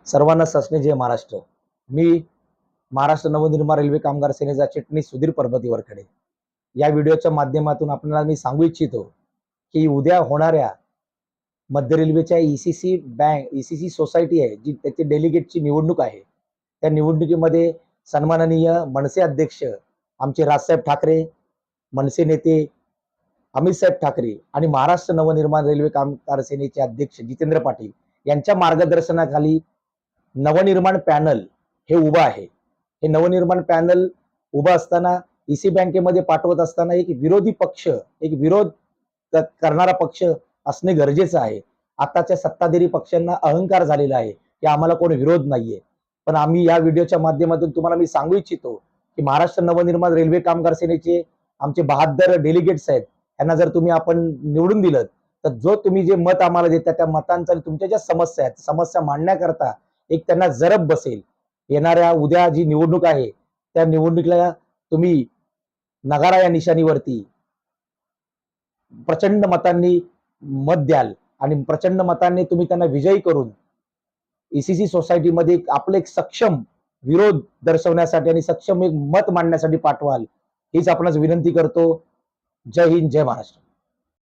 सर्वांना ससने जय महाराष्ट्र. मी महाराष्ट्र नवनिर्माण रेल्वे कामगार सेनेचा चिटणीस सुधीर परबतीवरकडे या व्हिडिओच्या माध्यमातून आपल्याला मी सांगू इच्छितो की उद्या होणाऱ्या मध्य रेल्वेच्या ईसीसी सोसायटी आहे जी त्याची डेलिगेटची निवडणूक आहे. त्या निवडणुकीमध्ये सन्माननीय मनसे अध्यक्ष आमचे राजसाहेब ठाकरे, मनसे नेते अमित साहेब ठाकरे आणि महाराष्ट्र नवनिर्माण रेल्वे कामगार सेनेचे अध्यक्ष जितेंद्र पाटील यांच्या मार्गदर्शनाखाली नवनिर्माण पॅनल हे उभं आहे. हे नवनिर्माण पॅनल उभं असताना ईसी बँकेमध्ये पाठवत असताना एक विरोधी पक्ष, एक विरोध करणारा पक्ष असणे गरजेचं आहे. आताच्या सत्ताधारी पक्षांना अहंकार झालेला आहे की आम्हाला कोणी विरोध नाहीये. पण आम्ही या व्हिडिओच्या माध्यमातून तुम्हाला मी सांगू इच्छितो की महाराष्ट्र नवनिर्माण रेल्वे कामगार सेनेचे आमचे 72 डेलिगेट्स आहेत. त्यांना जर तुम्ही आपण निवडून दिलं तर जो तुम्ही जे मत आम्हाला देता त्या मतांचा तुमच्या ज्या समस्या आहेत समस्या मांडण्याकरता एक त्यांना जरब बसेल. येणाऱ्या उद्या जी निवडणूक आहे त्या निवडणुकीला तुम्ही नगारा या निशाणीवरती प्रचंड मतांनी मत द्याल आणि प्रचंड मतांनी तुम्ही त्यांना विजयी करून ईसीसी सोसायटीमध्ये आपलं एक सक्षम विरोध दर्शवण्यासाठी आणि सक्षम एक मत मांडण्यासाठी पाठवाल हीच आपणास विनंती करतो. जय हिंद, जय महाराष्ट्र.